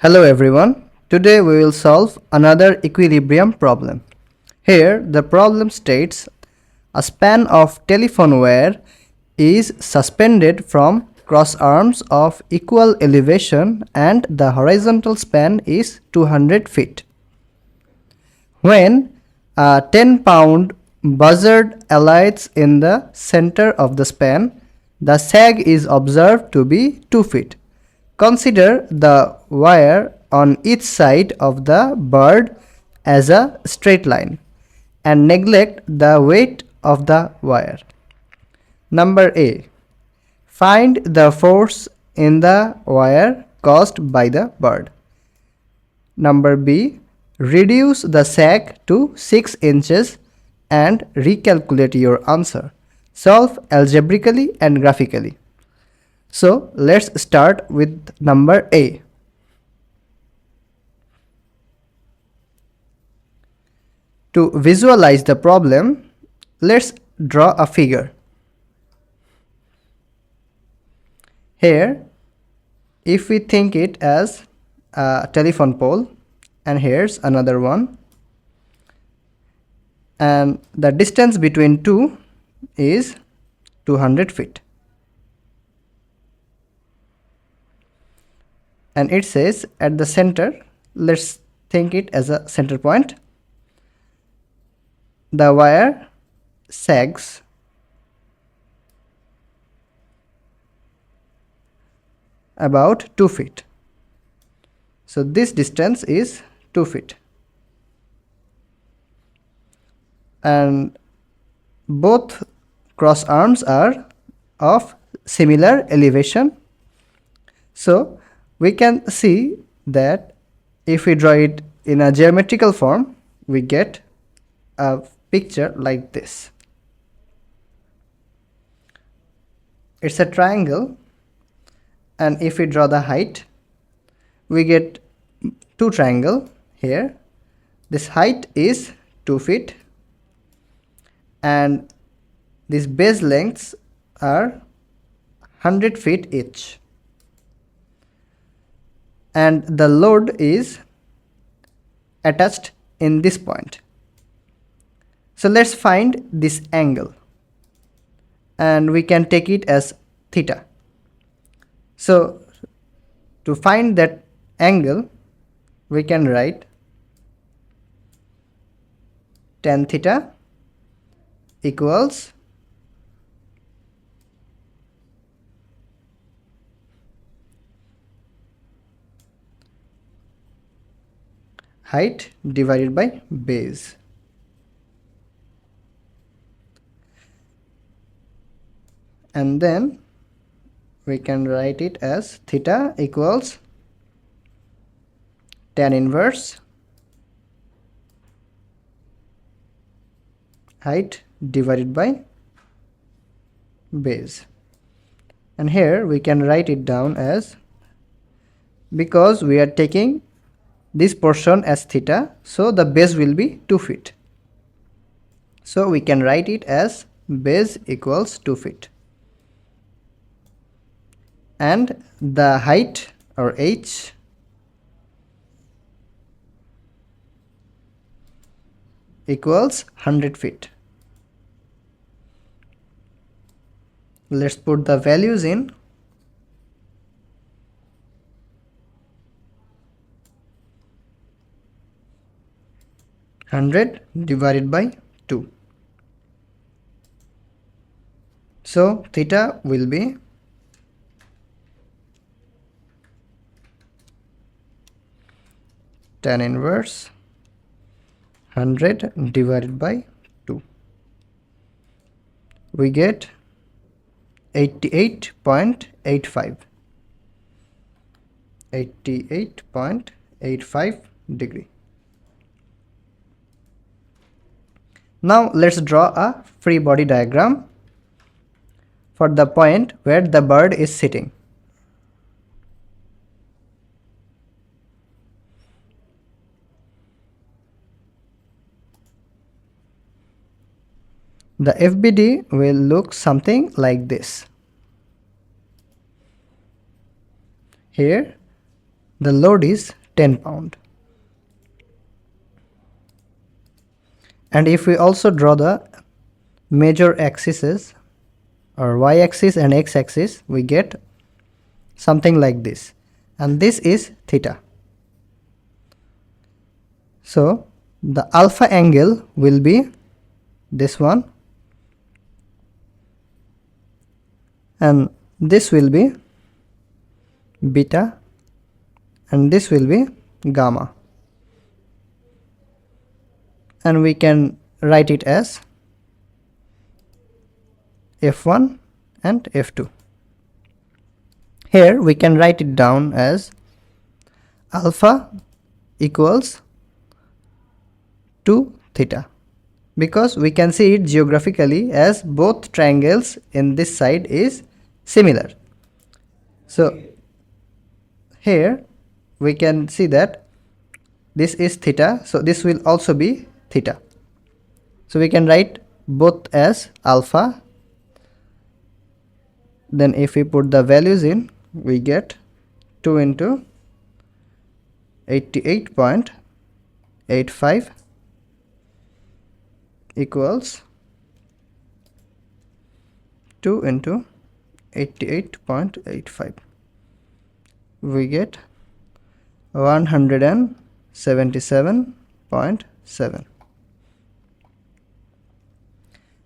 Hello everyone. Today we will solve another equilibrium problem. Here the problem states a span of telephone wire is suspended from cross arms of equal elevation and the horizontal span is 200 feet. When a 10-pound buzzard alights in the center of the span, the sag is observed to be 2 feet. Consider the wire on each side of the bird as a straight line and neglect the weight of the wire. Number A. Find the force in the wire caused by the bird. Number B. Reduce the sag to 6 inches and recalculate your answer. Solve algebraically and graphically. So let's start with number A. To visualize the problem, let's draw a figure. Here, if we think it as a telephone pole, and here's another one, and the distance between two is 200 feet. And it says at the center, let's think it as a center point. The wire sags about 2 feet. So this distance is 2 feet. And both cross arms are of similar elevation. So we can see that if we draw it in a geometrical form, we get a picture like this. It's a triangle, and if we draw the height, we get two triangles here. This height is 2 feet and these base lengths are 100 feet each. And the load is attached in this point. So let's find this angle and we can take it as theta. So to find that angle, we can write tan theta equals height divided by base. And then we can write it as theta equals tan inverse height divided by base. And here we can write it down as, because we are taking this portion as theta, so the base will be 2 feet. So we can write it as base equals 2 feet. And the height or h equals 100 feet. Let's put the values in. Hundred divided by 2. So theta will be tan inverse 100 divided by 2. We get 88.85. 88.85 degree. Now let's draw a free body diagram for the point where the bird is sitting. The FBD will look something like this. Here the load is 10 pound. And if we also draw the major axes or y-axis and x-axis, we get something like this, and this is theta. So the alpha angle will be this one, and this will be beta, and this will be gamma, and we can write it as F1 and F2. Here we can write it down as alpha equals 2 theta, because we can see it geographically as both triangles in this side is similar. So here we can see that this is theta, so this will also be theta. So we can write both as alpha. Then if we put the values in, we get 2 into 88.85 equals 2 into 88.85. We get 177.7.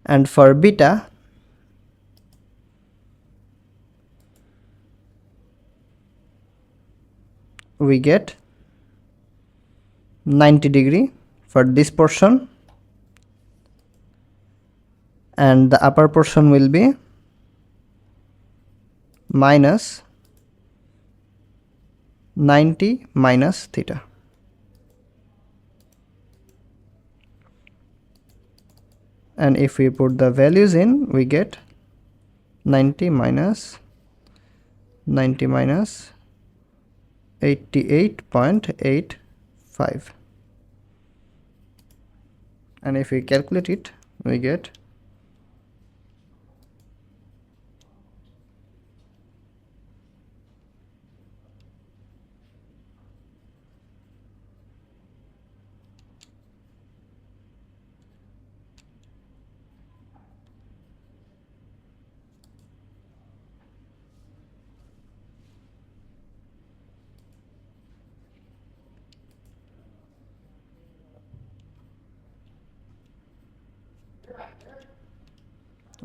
And for beta, we get 90 degree for this portion, and the upper portion will be minus 90 minus theta. And if we put the values in, we get 90 minus 88.85, and if we calculate it, we get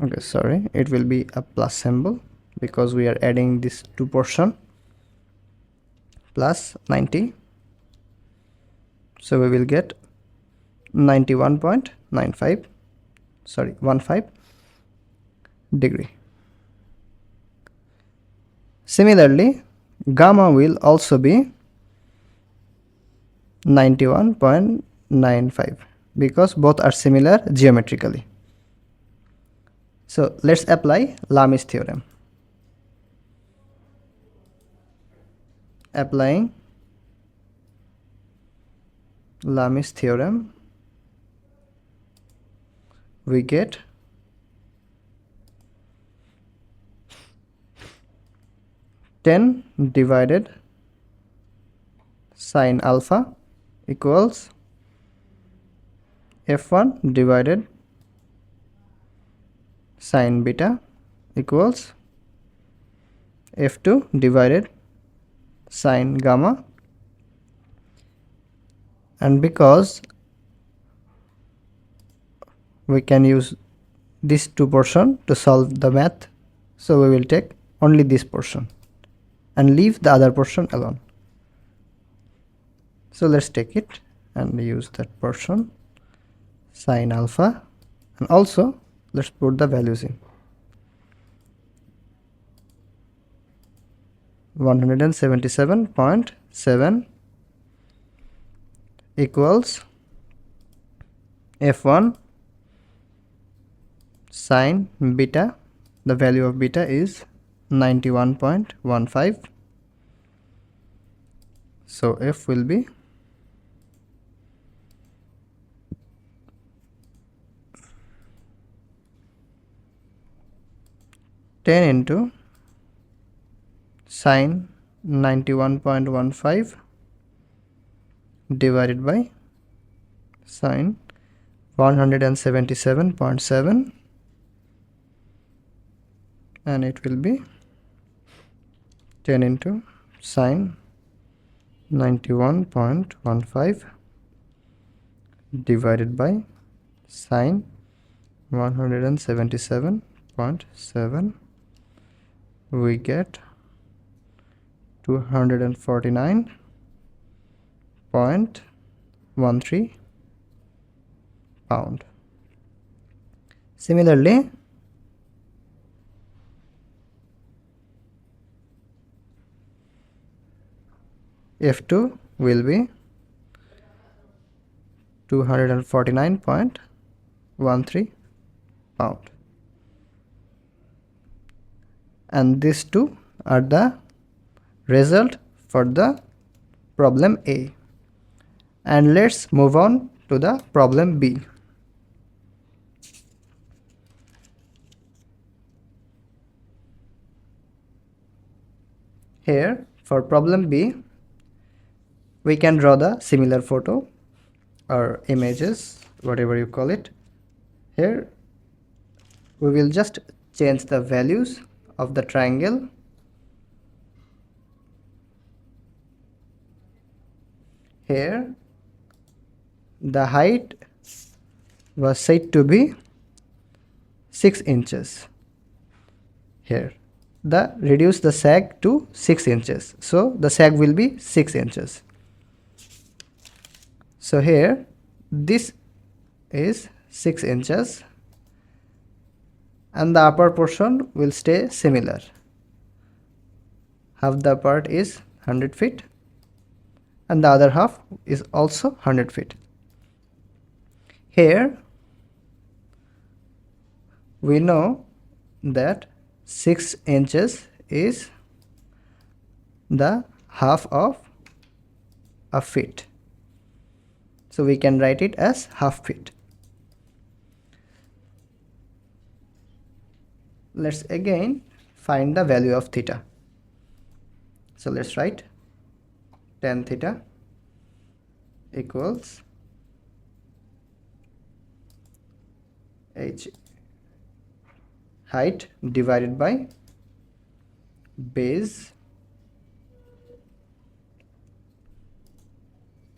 1. Okay, sorry, it will be a plus symbol because we are adding this two portion, plus 90, so we will get 91.95, sorry, 15 degree. Similarly, gamma will also be 91.95 because both are similar geometrically. So let's apply Lami's theorem. Applying Lami's theorem, we get 10 divided sine alpha equals f1 divided sine beta equals f2 divided sine gamma. And because we can use this two portion to solve the math, so we will take only this portion and leave the other portion alone. So let's take it and use that portion, sine alpha, and also let's put the values in. 177.7 equals f1 sine beta, the value of beta is 91.15, so f will be 10 into sine 91.15 divided by sine 177.7, and it will be 10 into sine 91.15 divided by sine 177.7. We get 249.13 pound. Similarly, F2 will be 249.13 pound, and these two are the result for the problem A. And let's move on to the problem B. Here for problem B, we can draw the similar photo or images, whatever you call it. Here we will just change the values of the triangle. Here the height was said to be 6 inches. Here reduce the sag to 6 inches, so the sag will be 6 inches. So here this is 6 inches and the upper portion will stay similar. Half the part is 100 feet and the other half is also 100 feet. Here we know that 6 inches is the half of a feet, so we can write it as half feet. Let's again find the value of theta. So let's write tan theta equals h height divided by base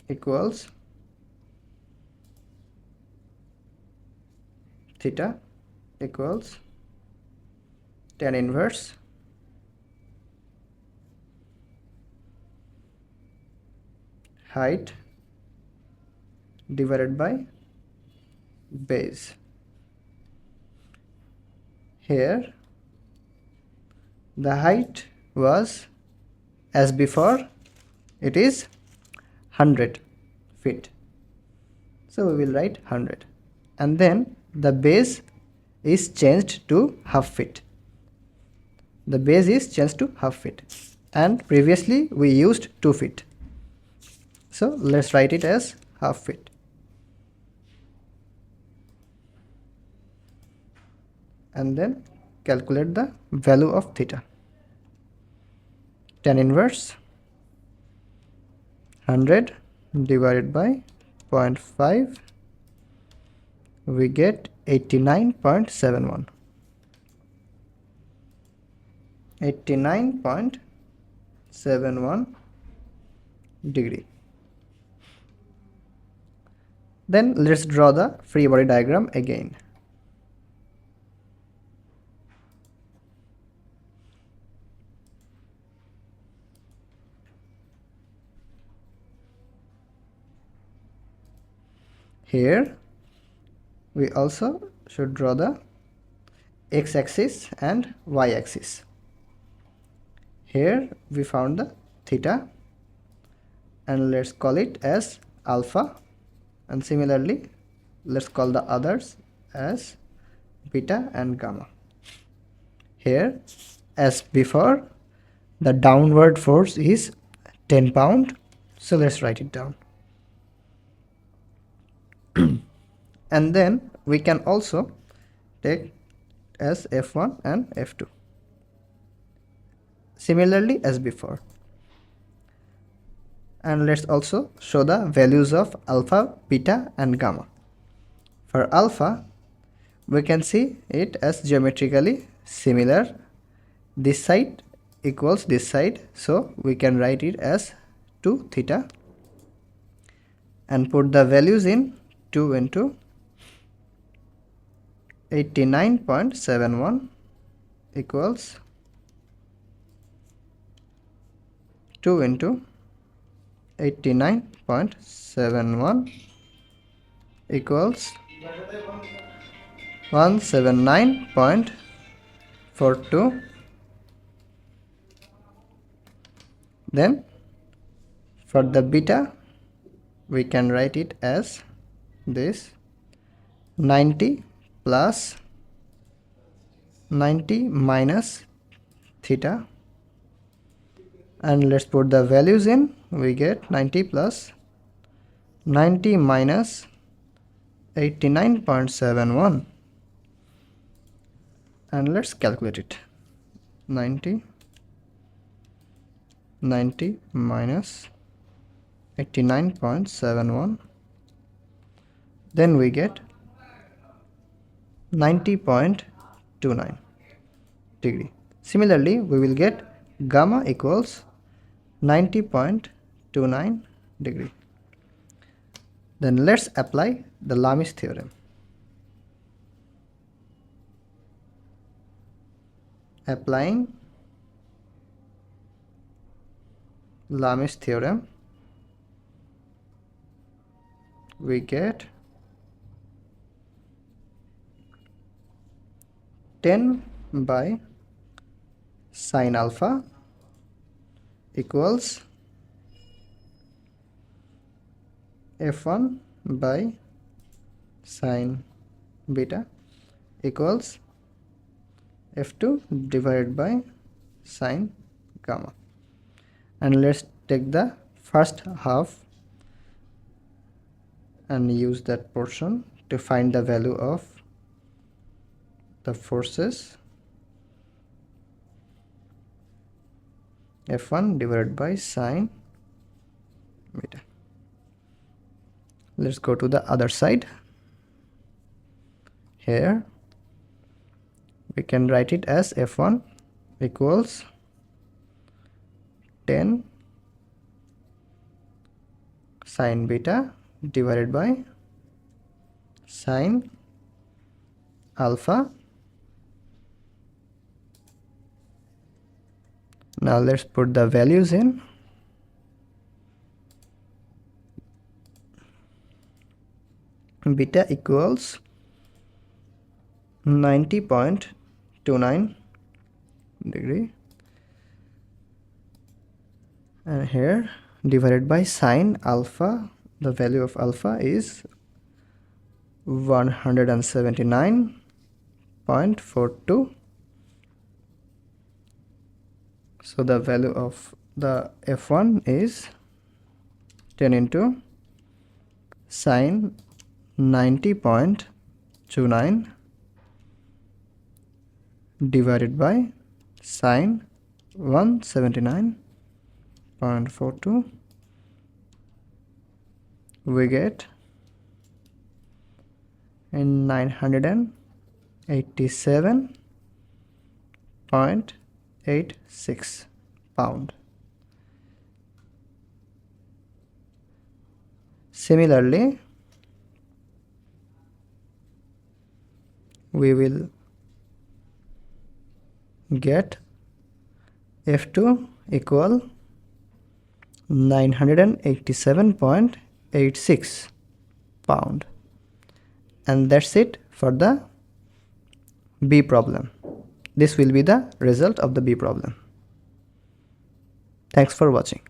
equals theta equals tan inverse height divided by base. Here the height was, as before, it is 100 feet, so we will write 100, and then the base is changed to half feet. The base is changed to half feet, and previously we used 2 feet, so let's write it as half feet. And then calculate the value of theta. Tan inverse 100 divided by 0.5, we get 89.71. 89.71 degree. Then let's draw the free body diagram again. Here we also should draw the x-axis and y-axis. Here we found the theta, and let's call it as alpha, and similarly let's call the others as beta and gamma. Here, as before, the downward force is 10 pound, so let's write it down. And then we can also take as F1 and F2, similarly as before. And let's also show the values of alpha, beta and gamma. For alpha, we can see it as geometrically similar. This side equals this side, so we can write it as 2 theta and put the values in. 2 into 89.71 equals 2 into 89.71 equals 179.42. Then for the beta, we can write it as this: 90 plus 90 minus theta, and let's put the values in. We get 90 plus 90 minus 89.71, and let's calculate it. 90 minus 89.71, then we get 90.29 degree. Similarly, we will get gamma equals 90.29 degree. Then let's apply the Lami's theorem. Applying Lami's theorem, we get 10 by sine alpha equals f1 by sine beta equals f2 divided by sine gamma. And let's take the first half and use that portion to find the value of the forces. F1 divided by sine beta. Let's go to the other side. Here we can write it as F1 equals 10 sine beta divided by sine alpha. Now let's put the values in. Beta equals 90.29 degree, and here divided by sine alpha, the value of alpha is 179.42. So the value of the F1 is 10 into sine 90.29 divided by sine 179.42. We get 987.86 pound. Similarly, we will get F2 equal 987.86 pound. And that's it for the B problem. This will be the result of the B problem. Thanks for watching.